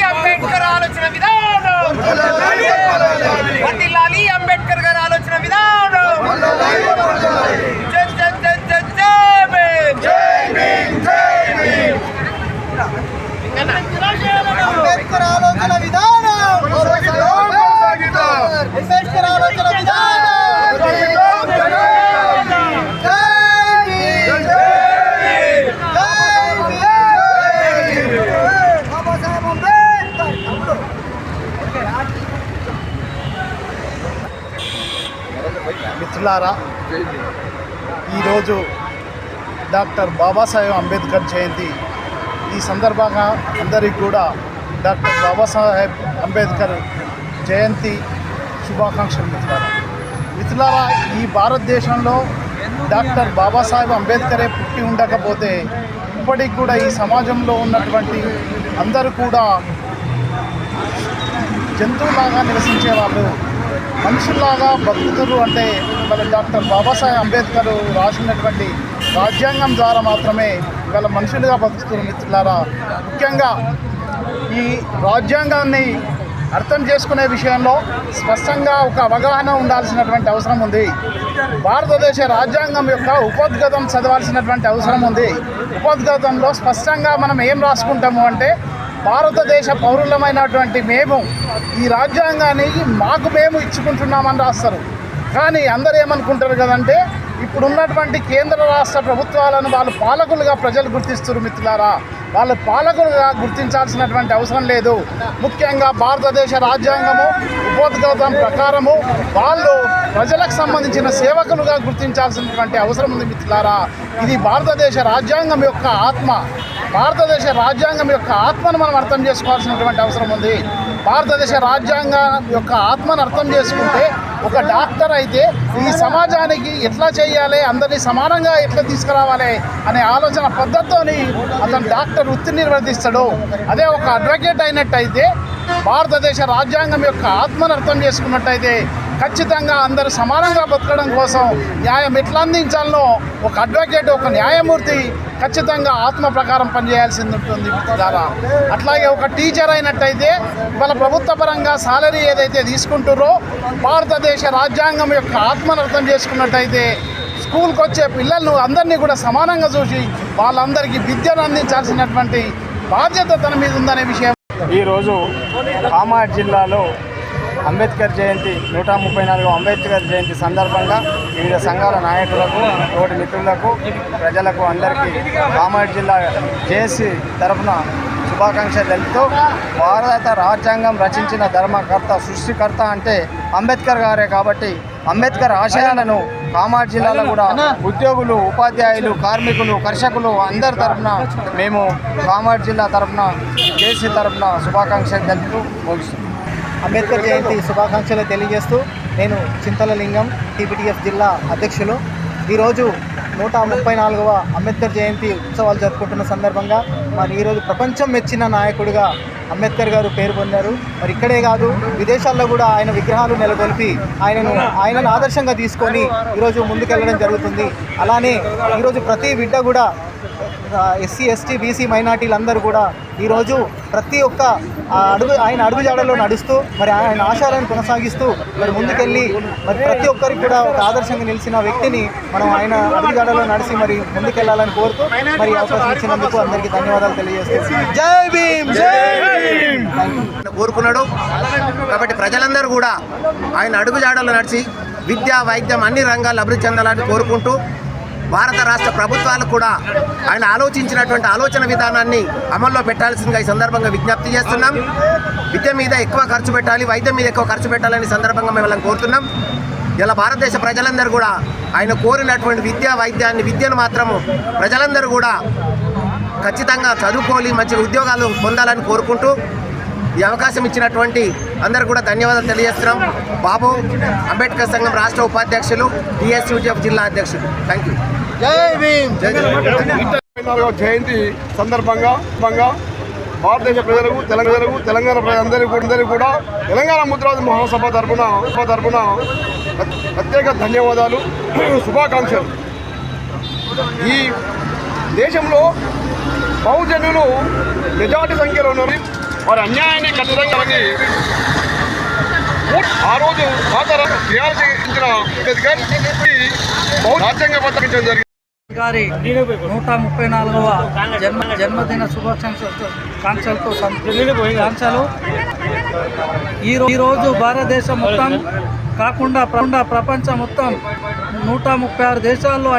అంబేద్కర్ ఆలోచన విధానం, అంబేద్కర్ గారి ఆలోచన విధానం. అంబేద్కర్ ఆలోచన విధానం, అంబేద్కర్ ఆలోచన విధానం. మిత్రులారా, ఈరోజు డాక్టర్ బాబాసాహెబ్ అంబేద్కర్ జయంతి. ఈ సందర్భంగా అందరికీ కూడా డాక్టర్ బాబాసాహెబ్ అంబేద్కర్ జయంతి శుభాకాంక్షలు. మిత్రులారా, ఈ భారతదేశంలో డాక్టర్ బాబాసాహెబ్ అంబేద్కరే పుట్టి ఉండకపోతే ఇప్పటికి కూడా ఈ సమాజంలో ఉన్నటువంటి అందరూ కూడా జంతువులాగా నివసించేవాళ్ళు, మనుషుల్లాగా బతుకుతురు. అంటే ఇవాళ డాక్టర్ బాబాసాహెబ్ అంబేద్కర్ రాసినటువంటి రాజ్యాంగం ద్వారా మాత్రమే ఇవాళ మనుషులుగా బతుకుతున్నారు. మిత్రులారా, ముఖ్యంగా ఈ రాజ్యాంగాన్ని అర్థం చేసుకునే విషయంలో స్పష్టంగా ఒక అవగాహన ఉండాల్సినటువంటి అవసరం ఉంది. భారతదేశ రాజ్యాంగం యొక్క ఉపోద్ఘాతం చదవాల్సినటువంటి అవసరం ఉంది. ఉపోద్ఘాతంలో స్పష్టంగా మనం ఏం రాసుకుంటాము అంటే, భారతదేశ పౌరులమైనటువంటి మేము ఈ రాజ్యాంగాన్ని మాకు మేము ఇచ్చుకుంటున్నామని రాస్తారు. కానీ అందరూ ఏమనుకుంటారు కదంటే, ఇప్పుడున్నటువంటి కేంద్ర రాష్ట్ర ప్రభుత్వాలను వాళ్ళు పాలకులుగా ప్రజలు గుర్తిస్తారు. మిత్రులారా, వాళ్ళు పాలకులుగా గుర్తించాల్సినటువంటి అవసరం లేదు. ముఖ్యంగా భారతదేశ రాజ్యాంగము ఉపోద్ఘాతం ప్రకారము వాళ్ళు ప్రజలకు సంబంధించిన సేవకులుగా గుర్తించాల్సినటువంటి అవసరం ఉంది. మిత్రులారా, ఇది భారతదేశ రాజ్యాంగం యొక్క ఆత్మ. భారతదేశ రాజ్యాంగం యొక్క ఆత్మను మనం అర్థం చేసుకోవాల్సినటువంటి అవసరం ఉంది. భారతదేశ రాజ్యాంగం యొక్క ఆత్మను అర్థం చేసుకుంటే ఒక డాక్టర్ అయితే ఈ సమాజానికి ఎట్లా చేయాలి, అందరినీ సమానంగా ఎట్లా తీసుకురావాలి అనే ఆలోచన పద్ధతితోని అతను డాక్టర్ వృత్తిని నిర్వర్తిస్తాడు. అదే ఒక అడ్వకేట్ అయినట్టయితే భారతదేశ రాజ్యాంగం యొక్క ఆత్మను అర్థం చేసుకున్నట్టయితే ఖచ్చితంగా అందరూ సమానంగా బతకడం కోసం న్యాయం ఎట్లా అందించాలో ఒక అడ్వకేట్, ఒక న్యాయమూర్తి ఖచ్చితంగా ఆత్మ ప్రకారం పనిచేయాల్సింది ఉంటుంది. ద్వారా అట్లాగే ఒక టీచర్ అయినట్టయితే వాళ్ళ ప్రభుత్వ పరంగా సాలరీ ఏదైతే తీసుకుంటారో భారతదేశ రాజ్యాంగం యొక్క ఆత్మను అర్థం చేసుకున్నట్టయితే స్కూల్కి వచ్చే పిల్లలను అందరినీ కూడా సమానంగా చూసి వాళ్ళందరికీ విద్యను అందించాల్సినటువంటి బాధ్యత తన మీద ఉందనే విషయం. ఈరోజు కామారెడ్డి జిల్లాలో అంబేద్కర్ జయంతి 134వ అంబేద్కర్ జయంతి సందర్భంగా వివిధ సంఘాల నాయకులకు, తోటి మిత్రులకు, ప్రజలకు అందరికీ కామారెడ్డి జిల్లా జేఏసీ తరఫున శుభాకాంక్షలు తెలుపుతూ, భారత రాజ్యాంగం రచించిన ధర్మకర్త, సృష్టికర్త అంటే అంబేద్కర్ గారే. కాబట్టి అంబేద్కర్ ఆశయాలను కామారెడ్డి జిల్లాలో కూడా ఉద్యోగులు, ఉపాధ్యాయులు, కార్మికులు, కర్షకులు అందరి తరఫున మేము కామారెడ్డి జిల్లా తరఫున జేఏసీ తరఫున శుభాకాంక్షలు తెలుపుతూ ముగిస్తున్నాం. అంబేద్కర్ జయంతి శుభాకాంక్షలు తెలియజేస్తూ, నేను చింతలలింగం, టీపీటీఎఫ్ జిల్లా అధ్యక్షులు. ఈరోజు 134వ అంబేద్కర్ జయంతి ఉత్సవాలు జరుపుకుంటున్న సందర్భంగా మరి ఈరోజు ప్రపంచం మెచ్చిన నాయకుడిగా అంబేద్కర్ గారు పేరు పొందారు. మరి ఇక్కడే కాదు, విదేశాల్లో కూడా ఆయన విగ్రహాలు నెలకొల్పి ఆయనను ఆదర్శంగా తీసుకొని ఈరోజు ముందుకెళ్ళడం జరుగుతుంది. అలానే ఈరోజు ప్రతి బిడ్డ కూడా ఎస్సీ, ఎస్టీ, బీసీ మైనార్టీలందరూ కూడా ఈరోజు ప్రతి ఒక్క ఆయన అడుగుజాడలో నడుస్తూ మరి ఆయన ఆశయాలను కొనసాగిస్తూ మరి ముందుకెళ్ళి మరి ప్రతి ఒక్కరికి కూడా ఒక ఆదర్శంగా నిలిచిన వ్యక్తిని మనం ఆయన అడుగుజాడలో నడిచి మరి ముందుకెళ్లాలని కోరుతూ మరి అవకాశం ఇచ్చినందుకు అందరికీ ధన్యవాదాలు తెలియజేస్తూ జై భీమ్, జై భీమ్ కోరుకున్నాడు. కాబట్టి ప్రజలందరూ కూడా ఆయన అడుగుజాడలో నడిచి విద్య, వైద్యం అన్ని రంగాల్లో అభివృద్ధి చెందాలని కోరుకుంటూ, భారత రాష్ట్ర ప్రభుత్వాలు కూడా ఆయన ఆలోచించినటువంటి ఆలోచన విధానాన్ని అమల్లో పెట్టాల్సిందిగా ఈ సందర్భంగా విజ్ఞప్తి చేస్తున్నాం. విద్య మీద ఎక్కువ ఖర్చు పెట్టాలి, వైద్యం మీద ఎక్కువ ఖర్చు పెట్టాలని సందర్భంగా మేము కోరుతున్నాం. ఇలా భారతదేశ ప్రజలందరూ కూడా ఆయన కోరినటువంటి విద్యను మాత్రము ప్రజలందరూ కూడా ఖచ్చితంగా చదువుకోవాలి, మంచి ఉద్యోగాలు పొందాలని కోరుకుంటూ ఈ అవకాశం ఇచ్చినటువంటి అందరూ కూడా ధన్యవాదాలు తెలియజేస్తున్నాం. బాబు అంబేద్కర్ సంఘం రాష్ట్ర ఉపాధ్యక్షులు, టీఎస్యూటీఎఫ్ జిల్లా అధ్యక్షులు. Thank you. జై భీమ్. జయంతి సందర్భంగా భారతదేశ ప్రజలకు తెలంగాణ ప్రజలందరికీ కూడా తెలంగాణ ముద్రాది మహాసభ తరపున ప్రత్యేక ధన్యవాదాలు, శుభాకాంక్షలు. ఈ దేశంలో బహుజనులు మెజార్టీ సంఖ్యలో ఉన్నారు. వారి అన్యాయాన్ని ఖచ్చితంగా ఆ రోజు క్రియాల్సించిన రాజ్యాంగ పత్రించడం జరిగింది. గారి 134వ జన్మదిన శుభాకాంక్షలతో ఈరోజు భారతదేశం మొత్తం కాకుండా ప్రపంచం మొత్తం 136 దేశాల్లో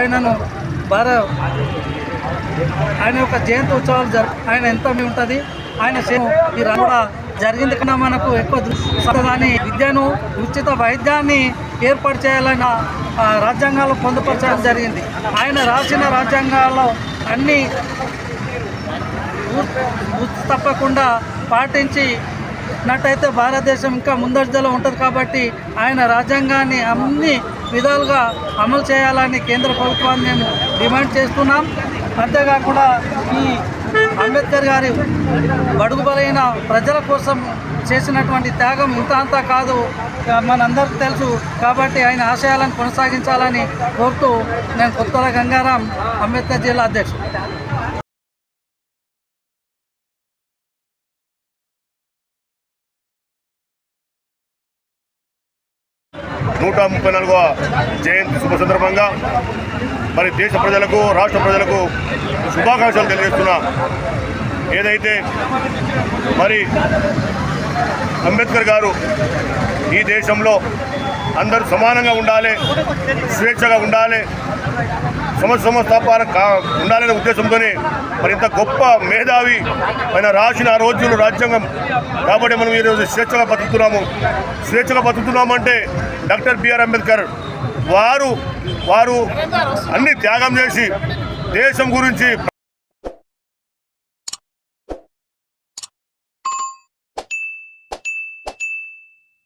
ఆయన యొక్క జయంతి ఉత్సవాలు ఆయన ఎంత ఉంటుంది. ఆయన ఈ కూడా జరిగింది కన్నా మనకు ఎక్కువ దృష్టి విద్యను, ఉచిత వైద్యాన్ని ఏర్పాటు చేయాలని రాజ్యాంగాల్లో పొందుపరచడం జరిగింది. ఆయన రాసిన రాజ్యాంగాల్లో అన్నీ తప్పకుండా పాటించినట్టయితే భారతదేశం ఇంకా ముందడుగులో ఉంటుంది. కాబట్టి ఆయన రాజ్యాంగాన్ని అన్ని విధాలుగా అమలు చేయాలని కేంద్ర ప్రభుత్వాన్ని మేము డిమాండ్ చేస్తున్నాం. అంతేకాకుండా ఈ అంబేద్కర్ గారి బడుగు బలైన ప్రజల కోసం చేసినటువంటి త్యాగం ఇంత అంతా కాదు, మనందరికీ తెలుసు. కాబట్టి ఆయన ఆశయాలను కొనసాగించాలని కోరుతూ నేను కొత్తల గంగారాం, అంబేద్కర్ జిల్లా అధ్యక్షుడు. 134వ జయంతి శుభ సందర్భంగా మరి దేశ ప్రజలకు, రాష్ట్ర ప్రజలకు శుభాకాంక్షలు తెలియజేస్తున్నా. ఏదైతే మరి అంబేద్కర్ గారు ఈ దేశంలో అందరూ సమానంగా ఉండాలి, స్వేచ్ఛగా ఉండాలి, సమస్థాపన ఉండాలనే ఉద్దేశంతోనే మరి ఇంత గొప్ప మేధావి ఆయన రాసిన ఆ రోజులు రాజ్యాంగం. కాబట్టి మనం ఈరోజు స్వేచ్ఛగా బతుకుతున్నామంటే డాక్టర్ బిఆర్ అంబేద్కర్ వారు అన్ని త్యాగం చేసి దేశం గురించి